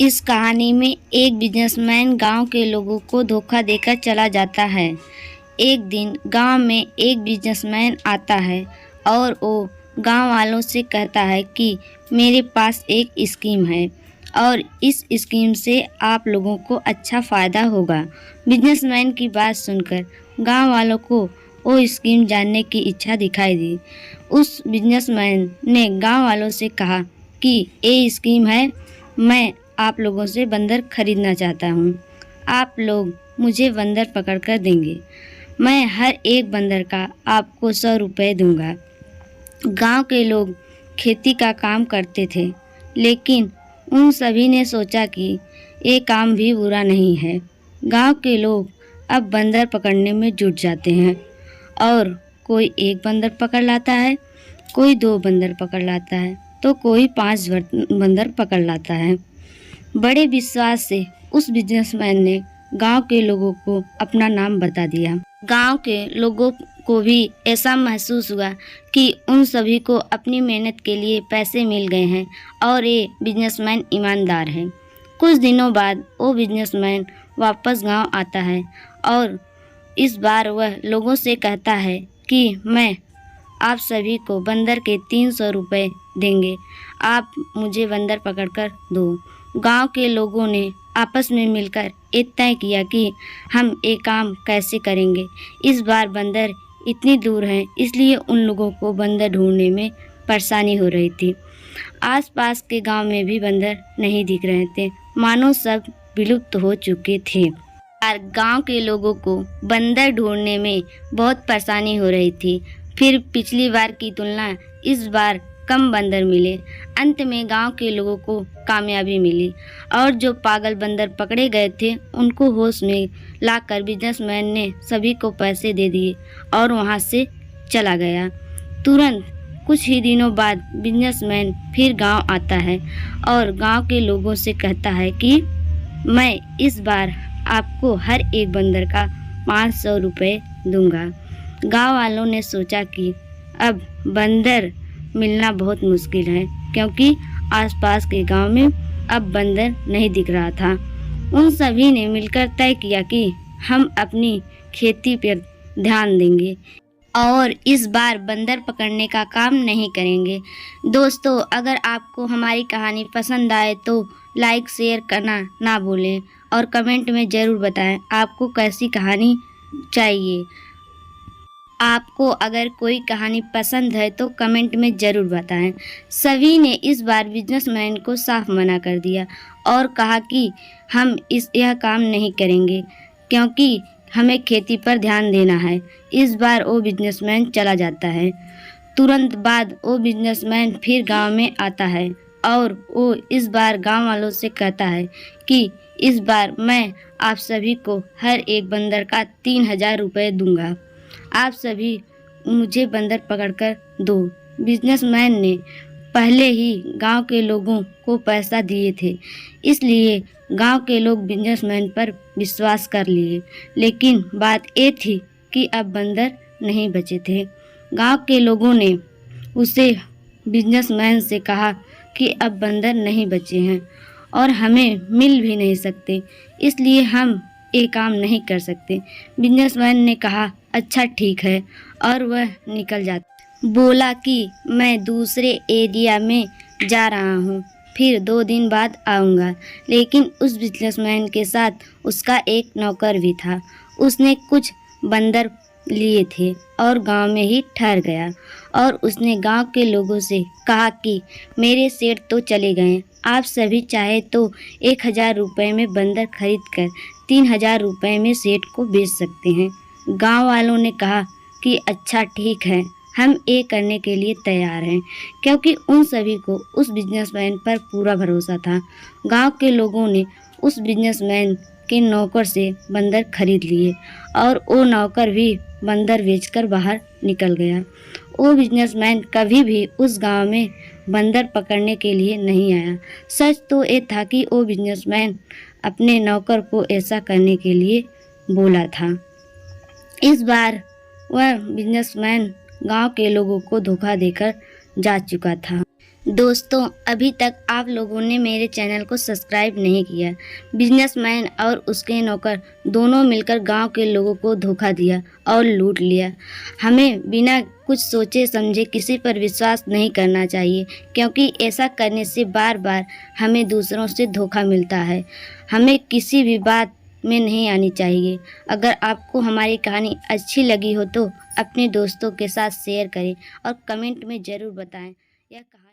इस कहानी में एक बिजनेसमैन गांव के लोगों को धोखा देकर चला जाता है। एक दिन गांव में एक बिजनेसमैन आता है और वो गांव वालों से कहता है कि मेरे पास एक स्कीम है और इस स्कीम से आप लोगों को अच्छा फ़ायदा होगा। बिजनेसमैन की बात सुनकर गांव वालों को वो स्कीम जानने की इच्छा दिखाई दी। उस बिजनेसमैन ने गांव वालों से कहा कि ये स्कीम है, मैं आप लोगों से बंदर खरीदना चाहता हूँ। आप लोग मुझे बंदर पकड़ कर देंगे। मैं हर एक बंदर का आपको 100 रुपये दूँगा। गांव के लोग खेती का काम करते थे, लेकिन उन सभी ने सोचा कि ये काम भी बुरा नहीं है। गांव के लोग अब बंदर पकड़ने में जुट जाते हैं और कोई एक बंदर पकड़ लाता है, कोई 2 बंदर पकड़ लाता है, तो कोई 5 बंदर पकड़ लाता है। बड़े विश्वास से उस बिजनेसमैन ने गांव के लोगों को अपना नाम बता दिया। गांव के लोगों को भी ऐसा महसूस हुआ कि उन सभी को अपनी मेहनत के लिए पैसे मिल गए हैं और ये बिजनेसमैन ईमानदार है। कुछ दिनों बाद वो बिजनेसमैन वापस गांव आता है और इस बार वह लोगों से कहता है कि मैं आप सभी को बंदर के 300 रुपये देंगे। आप मुझे बंदर पकड़कर दो। गांव के लोगों ने आपस में मिलकर ये तय किया कि हम एक काम कैसे करेंगे। इस बार बंदर इतनी दूर हैं, इसलिए उन लोगों को बंदर ढूंढने में परेशानी हो रही थी। आसपास के गांव में भी बंदर नहीं दिख रहे थे, मानो सब विलुप्त हो चुके थे। और गांव के लोगों को बंदर ढूंढने में बहुत परेशानी हो रही थी। फिर पिछली बार की तुलना इस बार कम बंदर मिले। अंत में गांव के लोगों को कामयाबी मिली और जो पागल बंदर पकड़े गए थे उनको होश में लाकर बिजनेसमैन ने सभी को पैसे दे दिए और वहां से चला गया। तुरंत कुछ ही दिनों बाद बिजनेसमैन फिर गांव आता है और गांव के लोगों से कहता है कि मैं इस बार आपको हर एक बंदर का 500 रुपये दूंगा। गांव वालों ने सोचा कि अब बंदर मिलना बहुत मुश्किल है, क्योंकि आसपास के गांव में अब बंदर नहीं दिख रहा था। उन सभी ने मिलकर तय किया कि हम अपनी खेती पर ध्यान देंगे और इस बार बंदर पकड़ने का काम नहीं करेंगे। दोस्तों, अगर आपको हमारी कहानी पसंद आए तो लाइक शेयर करना ना भूलें और कमेंट में ज़रूर बताएं आपको कैसी कहानी चाहिए। आपको अगर कोई कहानी पसंद है तो कमेंट में ज़रूर बताएं। सभी ने इस बार बिजनेसमैन को साफ मना कर दिया और कहा कि हम यह काम नहीं करेंगे, क्योंकि हमें खेती पर ध्यान देना है। इस बार वो बिजनेसमैन चला जाता है। तुरंत बाद वो बिजनेसमैन फिर गांव में आता है और वो इस बार गांव वालों से कहता है कि इस बार मैं आप सभी को हर एक बंदर का 3000 रुपये दूंगा। आप सभी मुझे बंदर पकड़कर दो। बिजनेसमैन ने पहले ही गांव के लोगों को पैसा दिए थे, इसलिए गांव के लोग बिजनेसमैन पर विश्वास कर लिए। लेकिन बात ये थी कि अब बंदर नहीं बचे थे। गांव के लोगों ने उसे बिजनेसमैन से कहा कि अब बंदर नहीं बचे हैं और हमें मिल भी नहीं सकते, इसलिए हम ये काम नहीं कर सकते। बिजनेसमैन ने कहा अच्छा ठीक है, और वह निकल जाता। बोला कि मैं दूसरे एरिया में जा रहा हूँ, फिर 2 दिन बाद आऊँगा। लेकिन उस बिजनेसमैन के साथ उसका एक नौकर भी था। उसने कुछ बंदर लिए थे और गांव में ही ठहर गया और उसने गांव के लोगों से कहा कि मेरे सेठ तो चले गए, आप सभी चाहे तो 1000 रुपये में बंदर खरीद कर 3000 रुपये में सेठ को बेच सकते हैं। गांव वालों ने कहा कि अच्छा ठीक है, हम ये करने के लिए तैयार हैं, क्योंकि उन सभी को उस बिजनेसमैन पर पूरा भरोसा था। गांव के लोगों ने उस बिजनेसमैन के नौकर से बंदर खरीद लिए और वो नौकर भी बंदर बेचकर बाहर निकल गया। वो बिजनेसमैन कभी भी उस गांव में बंदर पकड़ने के लिए नहीं आया। सच तो ये था कि वो बिजनेसमैन अपने नौकर को ऐसा करने के लिए बोला था। इस बार वह बिजनेसमैन गांव के लोगों को धोखा देकर जा चुका था। दोस्तों, अभी तक आप लोगों ने मेरे चैनल को सब्सक्राइब नहीं किया। बिजनेसमैन और उसके नौकर दोनों मिलकर गांव के लोगों को धोखा दिया और लूट लिया। हमें बिना कुछ सोचे समझे किसी पर विश्वास नहीं करना चाहिए, क्योंकि ऐसा करने से बार बार हमें दूसरों से धोखा मिलता है। हमें किसी भी बात में नहीं आनी चाहिए। अगर आपको हमारी कहानी अच्छी लगी हो तो अपने दोस्तों के साथ शेयर करें और कमेंट में ज़रूर बताएं। यह कहा